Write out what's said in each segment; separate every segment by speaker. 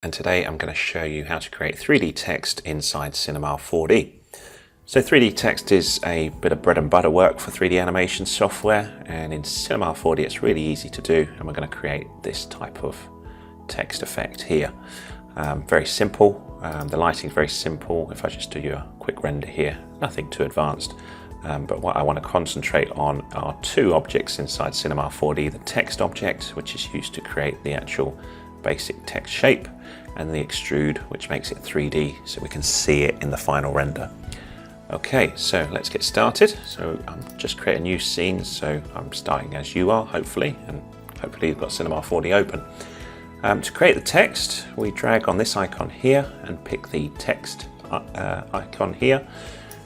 Speaker 1: And today I'm going to show you how to create 3D text inside Cinema 4D. So 3D text is a bit of bread and butter work for 3D animation software, and in Cinema 4D it's really easy to do, and we're going to create this type of text effect here. Very simple, the lighting is very simple. If I just do you a quick render here, nothing too advanced, but what I want to concentrate on are two objects inside Cinema 4D, the text object, which is used to create the actual basic text shape, and the extrude, which makes it 3D so we can see it in the final render. Okay, so let's get started. So I'm just create a new scene, so I'm starting as you are, hopefully, and hopefully you've got Cinema 4D open. To create the text, we drag on this icon here and pick the text icon here,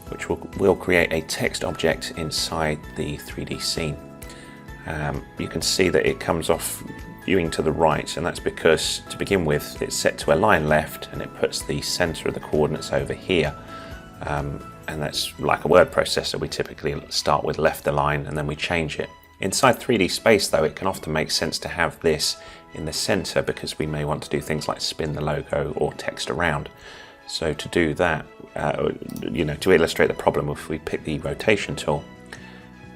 Speaker 1: which will create a text object inside the 3D scene. You can see that it comes off viewing to the right, and that's because to begin with it's set to align left and it puts the center of the coordinates over here, and that's like a word processor. We typically start with left align and then we change it. Inside 3D space though, it can often make sense to have this in the center because we may want to do things like spin the logo or text around. So to do that, to illustrate the problem, if we pick the rotation tool,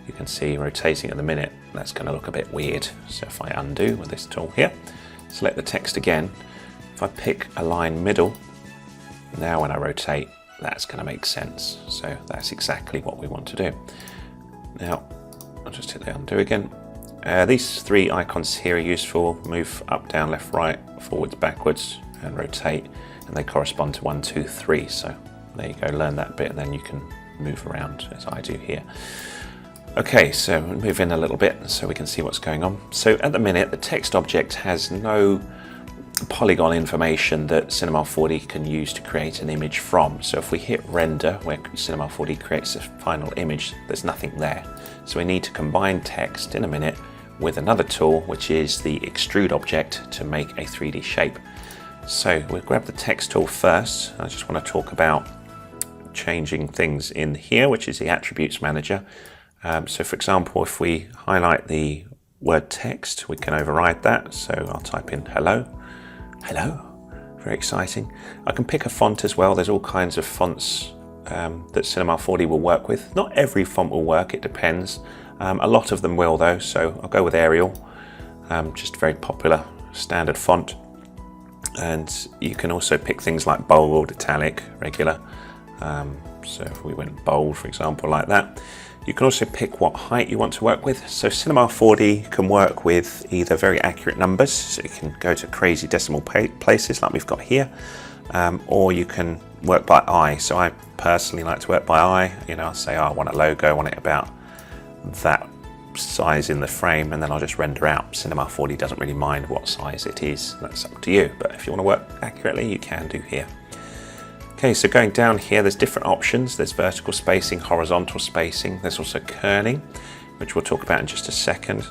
Speaker 1: you can see rotating at the minute, that's going to look a bit weird. So if I undo with this tool here, select the text again, if I pick align middle, now when I rotate, that's going to make sense. So that's exactly what we want to do. Now, I'll just hit the undo again. These three icons here are useful: move up, down, left, right, forwards, backwards, and rotate, and they correspond to 1, 2, 3. So there you go, learn that bit, and then you can move around as I do here. Okay, so we'll move in a little bit so we can see what's going on. So at the minute, the text object has no polygon information that Cinema 4D can use to create an image from. So if we hit render, where Cinema 4D creates a final image, there's nothing there. So we need to combine text in a minute with another tool, which is the extrude object, to make a 3D shape. So we'll grab the text tool first. I just want to talk about changing things in here, which is the attributes manager. So for example, if we highlight the word text, we can override that. So I'll type in hello. Hello, very exciting. I can pick a font as well. There's all kinds of fonts that Cinema 4D will work with. Not every font will work, it depends. A lot of them will though, so I'll go with Arial, just very popular standard font. And you can also pick things like bold, italic, regular. So if we went bold, for example, like that. You can also pick what height you want to work with. So Cinema 4D can work with either very accurate numbers, so you can go to crazy decimal places like we've got here, or you can work by eye. So I personally like to work by eye. I'll say, I want a logo, I want it about that size in the frame, and then I'll just render out. Cinema 4D doesn't really mind what size it is, that's up to you. But if you want to work accurately, you can do here. Okay, so going down here, there's different options. There's vertical spacing, horizontal spacing. There's also kerning, which we'll talk about in just a second,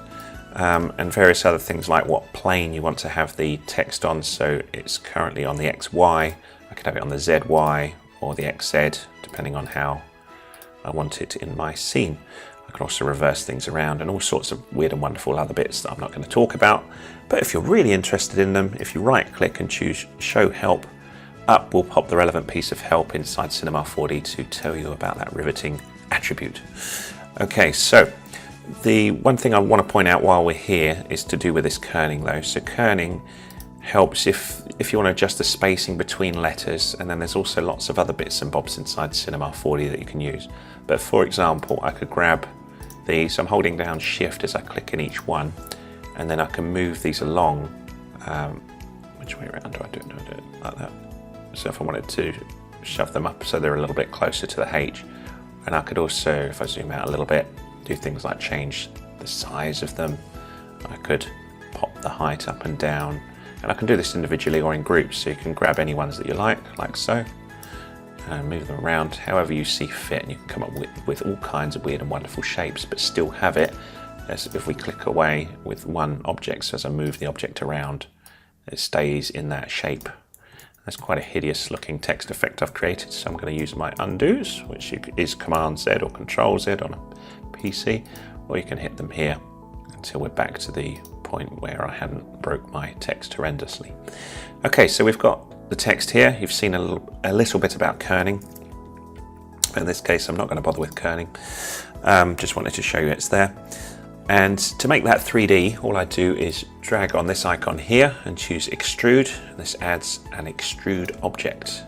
Speaker 1: and various other things like what plane you want to have the text on. So it's currently on the XY. I could have it on the ZY or the XZ, depending on how I want it in my scene. I can also reverse things around and all sorts of weird and wonderful other bits that I'm not going to talk about. But if you're really interested in them, if you right-click and choose Show Help, up will pop the relevant piece of help inside Cinema 4D to tell you about that riveting attribute. Okay, so the one thing I want to point out while we're here is to do with this kerning though. So kerning helps if you want to adjust the spacing between letters, and then there's also lots of other bits and bobs inside Cinema 4D that you can use. But for example, I could grab these, I'm holding down Shift as I click in each one, and then I can move these along. Which way around do I do it? Do I do it like that? So if I wanted to shove them up so they're a little bit closer to the H, and I could also, if I zoom out a little bit, do things like change the size of them. I could pop the height up and down, and I can do this individually or in groups, so you can grab any ones that you like so, and move them around however you see fit, and you can come up with all kinds of weird and wonderful shapes, but still have it as if we click away with one object. So as I move the object around, it stays in that shape. That's quite a hideous looking text effect I've created, so I'm going to use my undos, which is Command Z or Control Z on a PC, or you can hit them here until we're back to the point where I hadn't broke my text horrendously. Okay, so we've got the text here. You've seen a little bit about kerning. In this case, I'm not going to bother with kerning. Just wanted to show you it's there. And to make that 3D, all I do is drag on this icon here and choose extrude. This adds an extrude object.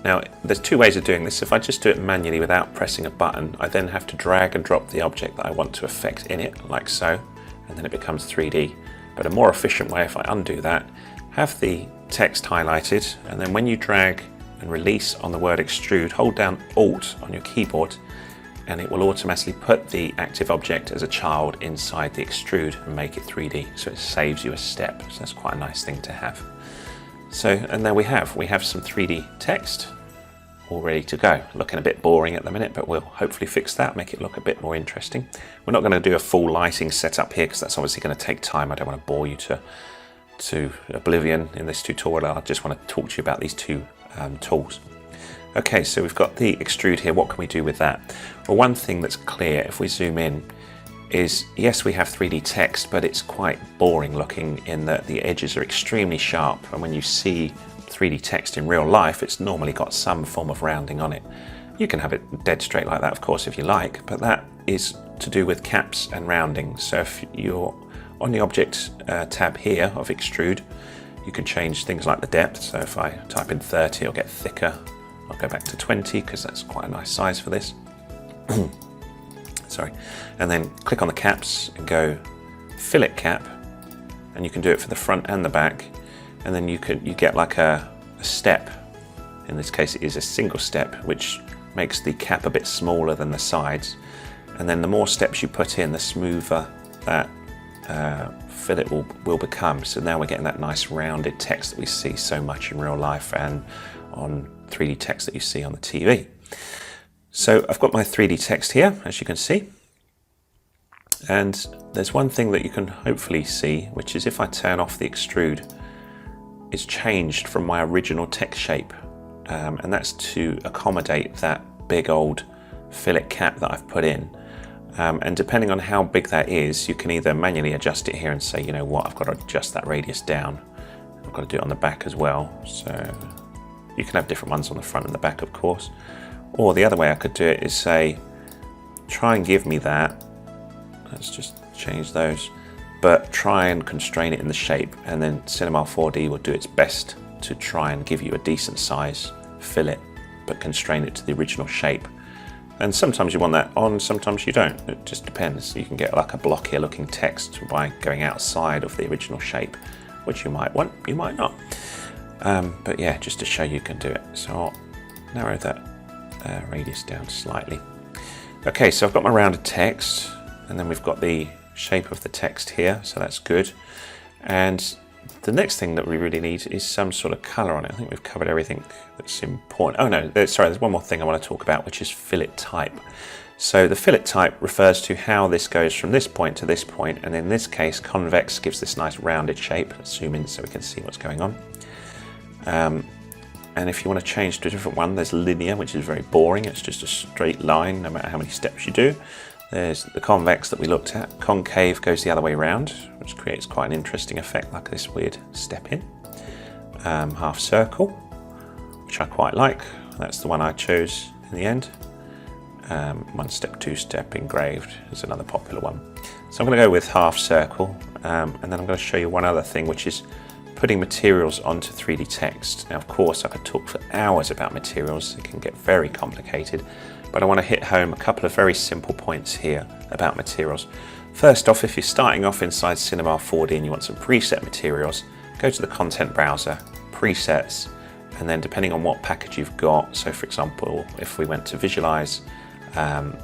Speaker 1: Now, there's two ways of doing this. If I just do it manually without pressing a button, I then have to drag and drop the object that I want to affect in it, like so, and then it becomes 3D. But a more efficient way, if I undo that, have the text highlighted, and then when you drag and release on the word extrude, hold down Alt on your keyboard, and it will automatically put the active object as a child inside the extrude and make it 3D. So it saves you a step. So that's quite a nice thing to have. So, and there we have some 3D text all ready to go. Looking a bit boring at the minute, but we'll hopefully fix that, make it look a bit more interesting. We're not going to do a full lighting setup here because that's obviously going to take time. I don't want to bore you to oblivion in this tutorial. I just want to talk to you about these two tools. Okay, so we've got the extrude here. What can we do with that? Well, one thing that's clear if we zoom in is, yes, we have 3D text, but it's quite boring looking in that the edges are extremely sharp. And when you see 3D text in real life, it's normally got some form of rounding on it. You can have it dead straight like that, of course, if you like, but that is to do with caps and rounding. So if you're on the object tab here of extrude, you can change things like the depth. So if I type in 30, it'll get thicker. I'll go back to 20 because that's quite a nice size for this. Sorry. And then click on the caps and go fillet cap, and you can do it for the front and the back. And then you get like a step. In this case, it is a single step, which makes the cap a bit smaller than the sides. And then the more steps you put in, the smoother that fillet will become. So now we're getting that nice rounded text that we see so much in real life and on 3D text that you see on the TV. So I've got my 3D text here, as you can see. And there's one thing that you can hopefully see, which is if I turn off the extrude, it's changed from my original text shape. And that's to accommodate that big old fillet cap that I've put in. And depending on how big that is, you can either manually adjust it here and say, you know what, I've got to adjust that radius down. I've got to do it on the back as well. So you can have different ones on the front and the back, of course. Or the other way I could do it is say, try and give me that. Let's just change those. But try and constrain it in the shape, and then Cinema 4D will do its best to try and give you a decent size fillet, but constrain it to the original shape. And sometimes you want that on, sometimes you don't. It just depends. You can get like a blockier looking text by going outside of the original shape, which you might want, you might not. But yeah, just to show you can do it. So I'll narrow that radius down slightly. Okay, so I've got my rounded text, and then we've got the shape of the text here, so that's good. And the next thing that we really need is some sort of color on it. I think we've covered everything that's important. Oh no, sorry, there's one more thing I want to talk about, which is fillet type. So the fillet type refers to how this goes from this point to this point, and in this case, convex gives this nice rounded shape. Let's zoom in so we can see what's going on. And if you want to change to a different one, there's linear, which is very boring. It's just a straight line, no matter how many steps you do. There's the convex that we looked at. Concave goes the other way around, which creates quite an interesting effect, like this weird step in. Half circle, which I quite like. That's the one I chose in the end. One step, two step, engraved is another popular one. So I'm going to go with half circle, and then I'm going to show you one other thing, which is putting materials onto 3D text. Now, of course, I could talk for hours about materials. It can get very complicated, but I want to hit home a couple of very simple points here about materials. First off, if you're starting off inside Cinema 4D and you want some preset materials, go to the content browser, presets, and then depending on what package you've got, so for example, if we went to visualize,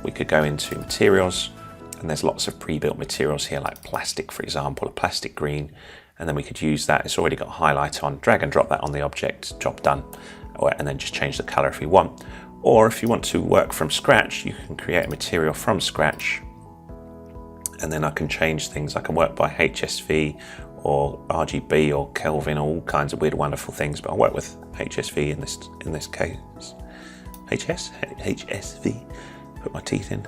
Speaker 1: we could go into materials, and there's lots of pre-built materials here, like plastic, for example, a plastic green, and then we could use that. It's already got a highlight on, drag and drop that on the object, job done, and then just change the color if you want. Or if you want to work from scratch, you can create a material from scratch, and then I can change things. I can work by HSV or RGB or Kelvin, all kinds of weird, wonderful things, but I'll work with HSV in this case. HSV, put my teeth in.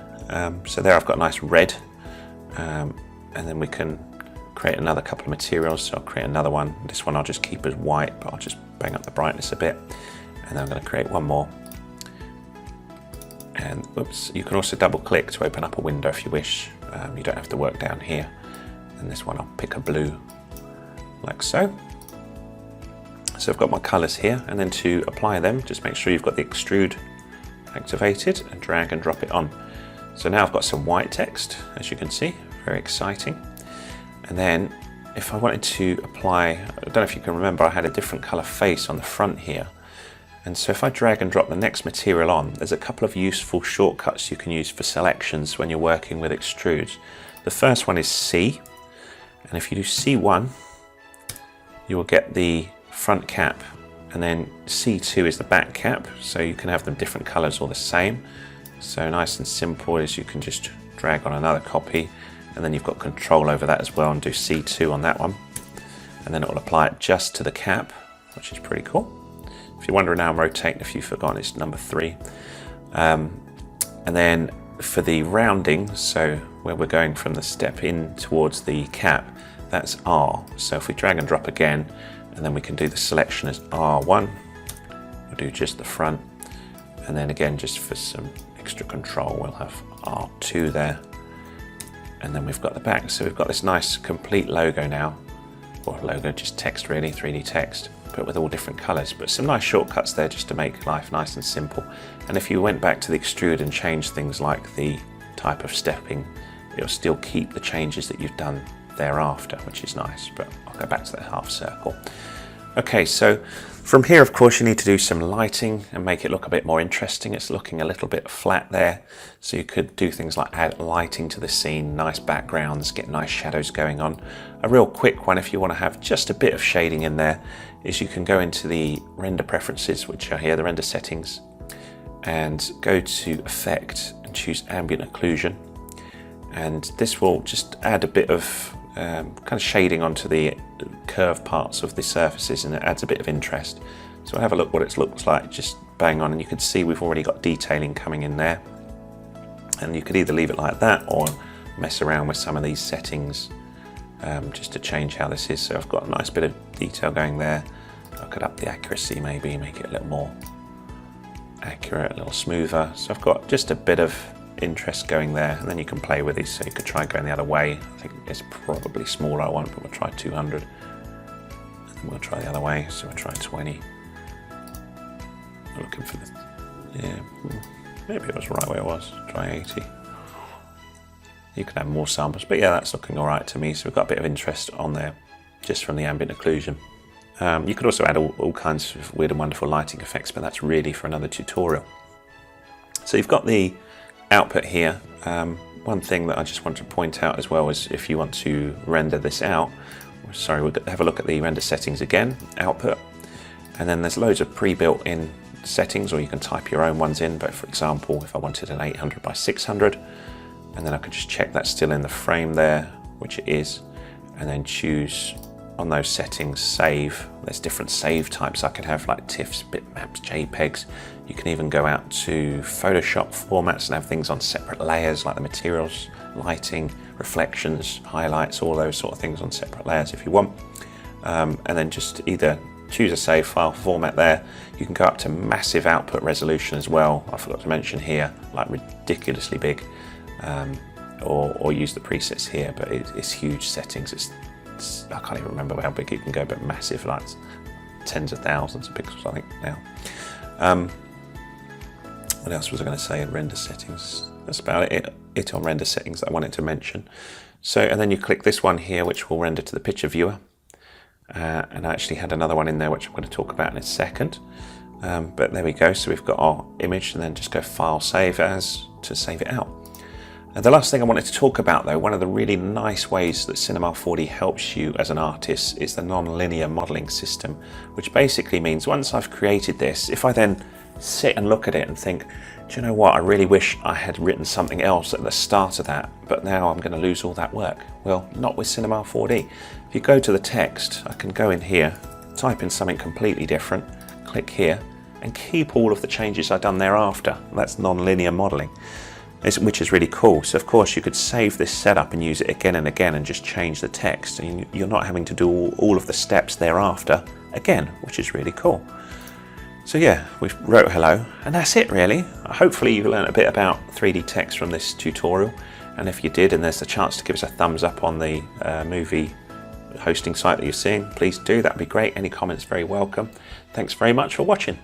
Speaker 1: So there I've got a nice red, and then we can create another couple of materials. So I'll create another one. This one I'll just keep as white, but I'll just bang up the brightness a bit. And then I'm going to create one more. And whoops, you can also double click to open up a window if you wish. You don't have to work down here. And this one I'll pick a blue, like so. So I've got my colours here, and then to apply them, just make sure you've got the extrude activated and drag and drop it on. So now I've got some white text, as you can see, very exciting. And then if I wanted to apply, I don't know if you can remember, I had a different colour face on the front here. And so if I drag and drop the next material on, there's a couple of useful shortcuts you can use for selections when you're working with extrudes. The first one is C, and if you do C1, you will get the front cap, and then C2 is the back cap, so you can have them different colours or the same. So nice and simple is you can just drag on another copy, and then you've got control over that as well, and do C2 on that one, and then it will apply it just to the cap, which is pretty cool. If you're wondering how I'm rotating, if you've forgotten, it's number 3. And then for the rounding, so where we're going from the step in towards the cap, that's R. So if we drag and drop again, and then we can do the selection as R1, we'll do just the front, and then again, just for some extra control, we'll have R2 there, and then we've got the back. So we've got this nice complete logo now, or logo, just text really, 3D text, but with all different colours. But some nice shortcuts there just to make life nice and simple. And if you went back to the extrude and changed things like the type of stepping, it'll still keep the changes that you've done thereafter, which is nice, but I'll go back to that half circle. Okay, so from here, of course, you need to do some lighting and make it look a bit more interesting. It's looking a little bit flat there, so you could do things like add lighting to the scene, nice backgrounds, get nice shadows going on. A real quick one, if you want to have just a bit of shading in there, is you can go into the render preferences, which are here, the render settings, and go to Effect and choose Ambient Occlusion. And this will just add a bit of kind of shading onto the curved parts of the surfaces, and it adds a bit of interest. So I'll have a look what it looks like, just bang on, and you can see we've already got detailing coming in there. And you could either leave it like that or mess around with some of these settings just to change how this is. So I've got a nice bit of detail going there. I could up the accuracy maybe, make it a little more accurate, a little smoother. So I've got just a bit of interest going there, and then you can play with these. So you could try going the other way. I think it's probably smaller one, but we'll try 200, and we'll try the other way. So we'll try 20. I'm looking for the, yeah, maybe it was the right way it was. Try 80. You can have more samples, but yeah, that's looking all right to me. So we've got a bit of interest on there just from the ambient occlusion. You could also add all kinds of weird and wonderful lighting effects, but that's really for another tutorial. So you've got the output here. One thing that I just want to point out as well is if you want to render this out, sorry, we'll have a look at the render settings again, output, and then there's loads of pre-built in settings, or you can type your own ones in. But for example, if I wanted an 800 by 600, and then I could just check that's still in the frame there, which it is, and then choose on those settings, save. There's different save types I could have, like TIFFs, bitmaps, JPEGs. You can even go out to Photoshop formats and have things on separate layers, like the materials, lighting, reflections, highlights, all those sort of things on separate layers if you want. And then just either choose a save file format there. You can go up to massive output resolution as well. I forgot to mention here, like ridiculously big, or use the presets here, but it's huge settings. I can't even remember how big it can go, but massive, like tens of thousands of pixels, I think now. What else was I going to say in render settings? That's about it on render settings that I wanted to mention. So, and then you click this one here, which will render to the picture viewer. And I actually had another one in there, which I'm going to talk about in a second. But there we go. So we've got our image, and then just go File, Save As to save it out. And the last thing I wanted to talk about, though, one of the really nice ways that Cinema 4D helps you as an artist is the non-linear modeling system, which basically means once I've created this, if I then sit and look at it and think, do you know what, I really wish I had written something else at the start of that, but now I'm going to lose all that work. Well, not with Cinema 4D. If you go to the text, I can go in here, type in something completely different, click here, and keep all of the changes I've done thereafter. That's non-linear modeling. which is really cool. So of course you could save this setup and use it again and again and just change the text, and you're not having to do all of the steps thereafter again, which is really cool. So yeah, we've wrote hello, and that's it really. Hopefully you learned a bit about 3D text from this tutorial, and if you did and there's a chance to give us a thumbs up on the movie hosting site that you're seeing, please do, that'd be great. Any comments very welcome. Thanks very much for watching.